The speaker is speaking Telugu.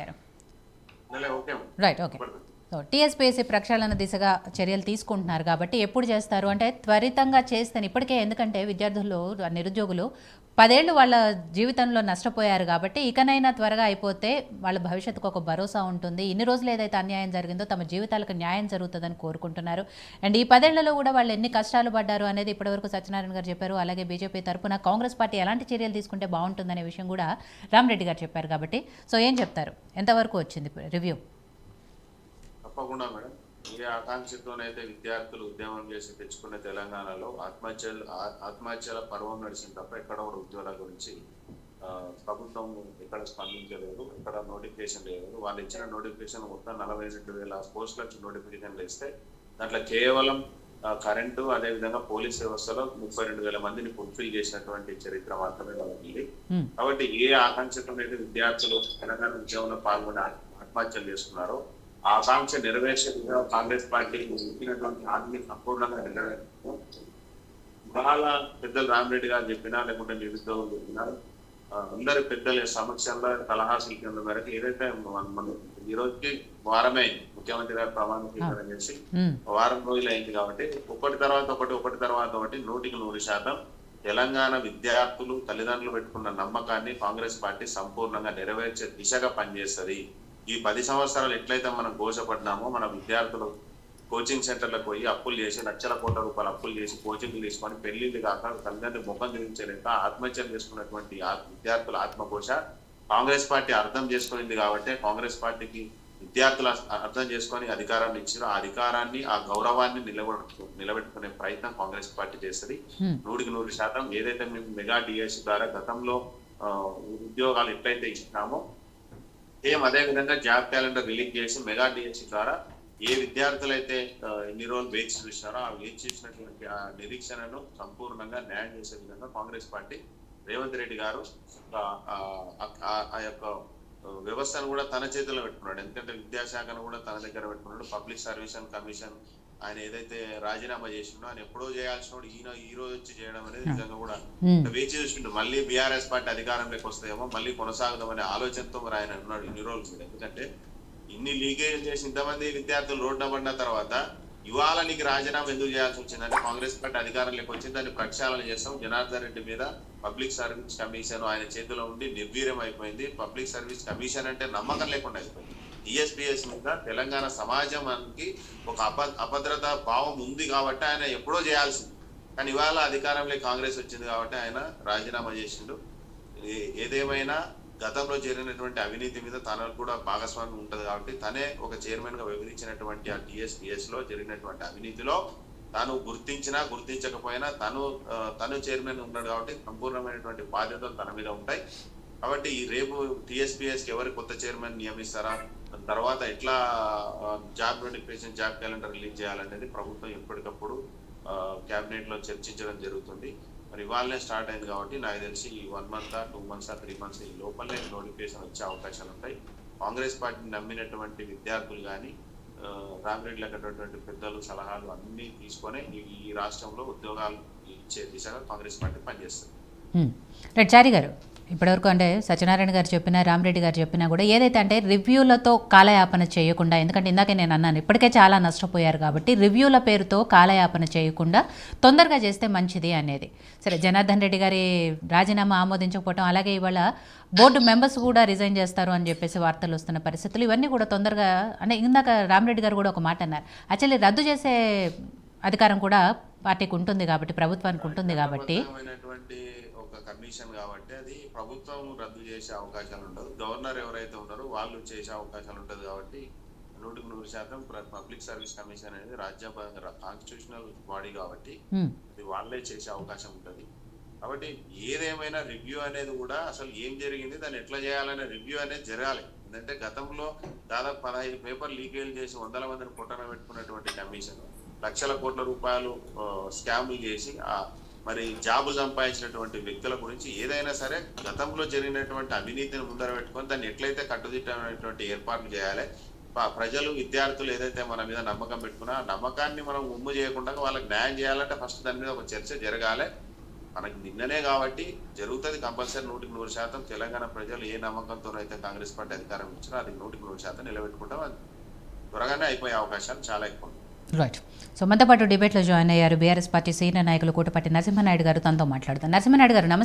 గారు. Okay right, okay. So TSPSC ప్రక్షాళన దిశగా చర్యలు తీసుకుంటున్నారు కాబట్టి ఎప్పుడు చేస్తారు అంటే త్వరితంగా చేస్తేనే ఇప్పటికే, ఎందుకంటే విద్యార్థులు నిరుద్యోగులు 10 ఏళ్ళు వాళ్ళ జీవితంలో నష్టపోయారు కాబట్టి ఇకనైనా త్వరగా అయిపోతే వాళ్ళ భవిష్యత్తుకు ఒక భరోసా ఉంటుంది. ఇన్ని రోజులు ఏదైతే అన్యాయం జరిగిందో తమ జీవితాలకు న్యాయం జరుగుతుందని కోరుకుంటున్నారు. అండ్ ఈ 10 ఏళ్లలో కూడా వాళ్ళు ఎన్ని కష్టాలు పడ్డారు అనేది ఇప్పటివరకు సత్యనారాయణ గారు చెప్పారు. అలాగే బీజేపీ తరఫున కాంగ్రెస్ పార్టీ ఎలాంటి చర్యలు తీసుకుంటే బాగుంటుందనే విషయం కూడా రామరెడ్డి గారు చెప్పారు. కాబట్టి సో ఏం చెప్తారు, ఎంతవరకు వచ్చింది రివ్యూ? తప్పకుండా మేడం. ఏ ఆకాంక్షతోనైతే విద్యార్థులు ఉద్యమం చేసి తెచ్చుకున్న తెలంగాణలో ఆత్మహత్యల పర్వం నడిచింది తప్ప ఎక్కడ కూడా ఉద్యోగాల గురించి ప్రభుత్వం ఎక్కడ స్పందించలేదు, ఎక్కడ నోటిఫికేషన్ లేదు. వాళ్ళు ఇచ్చిన నోటిఫికేషన్ మొత్తం 42,000 పోస్టులకు నోటిఫికేషన్లు ఇస్తే దాంట్లో కేవలం కరెంటు, అదేవిధంగా పోలీస్ వ్యవస్థలో 32,000 మందిని ఫుల్ఫిల్ చేసినటువంటి చరిత్ర మాత్రమే వాళ్ళకి. కాబట్టి ఏ ఆకాంక్షతోనైతే విద్యార్థులు తెలంగాణ ఉద్యమంలో పాల్గొని ఆత్మహత్యలు చేసుకున్నారో ఆకాంక్ష నెరవేర్చే కాంగ్రెస్ పార్టీ ఇచ్చినటువంటి హామీని సంపూర్ణంగా నెరవేర్చారు. ఇవాళ పెద్దలు రామరెడ్డి గారు చెప్పినా, లేకుంటే నిరుద్యోగులు చెప్పినా, అందరి పెద్దల సమక్షంలో సలహా సూచనల మేరకు ఏదైతే మనం ఈ రోజుకి వారమే ముఖ్యమంత్రి గారు ప్రమాణ స్వీకారం చేసి వారం రోజులు అయింది కాబట్టి ఒకటి తర్వాత ఒకటి 100% తెలంగాణ విద్యార్థులు తల్లిదండ్రులు పెట్టుకున్న నమ్మకాన్ని కాంగ్రెస్ పార్టీ సంపూర్ణంగా నెరవేర్చే దిశగా పనిచేస్తుంది. ఈ 10 సంవత్సరాలు ఎట్లయితే మనం ఘోషపడ్డామో, మన విద్యార్థులు కోచింగ్ సెంటర్లకు పోయి అప్పులు చేసి లక్షల కోట్ల రూపాయలు అప్పులు చేసి కోచింగ్లు తీసుకొని పెళ్లిళ్ళు కాక తల్లిదండ్రులు ముఖం చూపించలేక ఆత్మహత్యలు చేసుకున్నటువంటి విద్యార్థుల ఆత్మఘోష కాంగ్రెస్ పార్టీ అర్థం చేసుకునింది. కాబట్టి కాంగ్రెస్ పార్టీకి విద్యార్థులు అర్థం చేసుకొని అధికారాన్ని ఇచ్చారు. ఆ అధికారాన్ని, ఆ గౌరవాన్ని నిలబెట్టుకునే ప్రయత్నం కాంగ్రెస్ పార్టీ చేస్తుంది 100%. ఏదైతే మేము మెగా డిఎస్సి ద్వారా గతంలో ఉద్యోగాలు ఎట్లయితే ఇచ్చినామో అదే విధంగా జాబ్ క్యాలెండర్ రిలీజ్ చేసి మెగా డిఎస్సి ద్వారా ఏ విద్యార్థులైతే ఎన్ని రోజులు వేచి చూసినారో ఆ వేచి చూసినటువంటి ఆ నిరీక్షణను సంపూర్ణంగా న్యాయం చేసే విధంగా కాంగ్రెస్ పార్టీ రేవంత్ రెడ్డి గారు ఆ యొక్క వ్యవస్థను కూడా తన చేతిలో పెట్టుకున్నాడు. ఎందుకంటే విద్యాశాఖను కూడా తన దగ్గర పెట్టుకున్నాడు. పబ్లిక్ సర్వీస్ కమిషన్ ఆయన ఏదైతే రాజీనామా చేసిండో ఆయన ఎప్పుడో చేయాల్సిన ఈ రోజు వచ్చి చేయడం అనేది నిజంగా కూడా వేచి చూసిండు. మళ్ళీ బీఆర్ఎస్ పార్టీ అధికారంలోకి వస్తాయేమో, మళ్ళీ కొనసాగుదామనే ఆలోచనతో మరి ఆయన ఉన్నాడు ఇన్ని రోజులు. ఎందుకంటే ఇన్ని లీకేజ్ చేసి ఇంతమంది విద్యార్థులు రోడ్డున పడిన తర్వాత ఇవాళ నీకు రాజీనామా ఎందుకు చేయాల్సి వచ్చిందంటే కాంగ్రెస్ పార్టీ అధికారంలోకి వచ్చింది, దాన్ని ప్రక్షాళన చేస్తాం. జనార్దన్ రెడ్డి మీద పబ్లిక్ సర్వీస్ కమిషన్ ఆయన చేతిలో ఉండి నిర్వీర్యం అయిపోయింది. పబ్లిక్ సర్వీస్ కమిషన్ అంటే నమ్మకం లేకుండా అయిపోయింది. టీఎస్పీఎస్ మీద తెలంగాణ సమాజానికి ఒక అభద్రతా భావం ఉంది కాబట్టి ఆయన ఎప్పుడో చేయాల్సింది. కానీ ఇవాళ అధికారంలో కాంగ్రెస్ వచ్చింది కాబట్టి ఆయన రాజీనామా చేసిండు. ఏదేమైనా గతంలో జరిగినటువంటి అవినీతి మీద తనకు కూడా భాగస్వామ్యం ఉంటుంది కాబట్టి తనే ఒక చైర్మన్ గా వివరించినటువంటి ఆ టీఎస్పీఎస్ లో జరిగినటువంటి అవినీతిలో తాను గుర్తించినా గుర్తించకపోయినా తను చైర్మన్ ఉన్నాడు కాబట్టి సంపూర్ణమైనటువంటి బాధ్యతలు తన మీద ఉంటాయి. కాబట్టి ఈ రేపు టీఎస్పీఎస్ కి ఎవరి కొత్త చైర్మన్ నియమిస్తారా, తర్వాత ఎట్లా job notification, job calendar release చేయాలనేది ప్రభుత్వం ఎప్పటికప్పుడు క్యాబినెట్ లో చర్చించడం జరుగుతుంది. మరి ఇవాళనే స్టార్ట్ అయింది కాబట్టి నాకు తెలిసి 1 month 2 months 3 months ఈ లోపలనే నోటిఫికేషన్ వచ్చే అవకాశాలు ఉంటాయి. కాంగ్రెస్ పార్టీని నమ్మినటువంటి విద్యార్థులు కానీ రామిరెడ్డి అటువంటి పెద్దలు సలహాలు అన్ని తీసుకొని ఈ రాష్ట్రంలో ఉద్యోగాలు ఇచ్చే దిశగా కాంగ్రెస్ పార్టీ పనిచేస్తుంది. చారి గారు, ఇప్పటివరకు అంటే సత్యనారాయణ గారు చెప్పినా, రామరెడ్డి గారు చెప్పినా కూడా ఏదైతే అంటే రివ్యూలతో కాలయాపన చేయకుండా, ఎందుకంటే ఇందాకే నేను అన్నాను ఇప్పటికే చాలా నష్టపోయారు కాబట్టి రివ్యూల పేరుతో కాలయాపన చేయకుండా తొందరగా చేస్తే మంచిది అనేది. సరే, జనార్దన్ రెడ్డి గారి రాజీనామా ఆమోదించకపోవటం, అలాగే ఇవాళ బోర్డు మెంబర్స్ కూడా రిజైన్ చేస్తారు అని చెప్పేసి వార్తలు వస్తున్న పరిస్థితులు, ఇవన్నీ కూడా తొందరగా అంటే ఇందాక రామరెడ్డి గారు కూడా ఒక మాట అన్నారు, యాక్చువల్లీ రద్దు చేసే అధికారం కూడా పార్టీకి ఉంటుంది కాబట్టి, ప్రభుత్వానికి ఉంటుంది కాబట్టి కమిషన్ కాబట్టి అది ప్రభుత్వం రద్దు చేసే అవకాశాలు ఉండదు. గవర్నర్ ఎవరైతే ఉన్నారో వాళ్ళు చేసే అవకాశాలు ఉంటుంది. కాబట్టి 100% పబ్లిక్ సర్వీస్ కమిషన్ అనేది రాజ్యాంగ కాన్స్టిట్యూషనల్ బాడీ కాబట్టి అది వాళ్ళే చేసే అవకాశం ఉంటుంది. కాబట్టి ఏదేమైనా రివ్యూ అనేది కూడా అసలు ఏం జరిగింది, దాన్ని ఎట్లా చేయాలనే రివ్యూ అనేది జరగాలి. ఎందుకంటే గతంలో దాదాపు 15 పేపర్ లీకేజ్ చేసి 100 మందిని పొట్టన పెట్టుకున్నటువంటి కమిషన్ లక్షల కోట్ల రూపాయలు స్కామ్లు చేసి మరి జాబులు సంపాదించినటువంటి వ్యక్తుల గురించి ఏదైనా సరే గతంలో జరిగినటువంటి అవినీతిని ముందర పెట్టుకొని దాన్ని ఎట్లయితే కట్టుదిట్టమైనటువంటి ఏర్పాట్లు చేయాలి. ప్రజలు, విద్యార్థులు ఏదైతే మన మీద నమ్మకం పెట్టుకున్నా నమ్మకాన్ని మనం ఉమ్ము చేయకుండా వాళ్ళకి న్యాయం చేయాలంటే ఫస్ట్ దాని మీద ఒక చర్చ జరగాలి. మనకి నిన్ననే కాబట్టి జరుగుతుంది కంపల్సరీ 100% తెలంగాణ ప్రజలు ఏ నమ్మకంతో అయితే కాంగ్రెస్ పార్టీ అధికారం ఇచ్చినా అది 100% నిలబెట్టుకుంటాం. అది త్వరగానే అయిపోయే అవకాశాలు చాలా ఎక్కువ. రైట్. సో మనతో పాటు డిబేట్లో జాయిన్ అయ్యారు బీఆర్ఎస్ పార్టీ సీనియర్ నాయకులు కూటపట్టి నరసింహానాయుడు గారు. తనతో మాట్లాడుతారు. నరసింహానాయుడు గారు నమస్తే.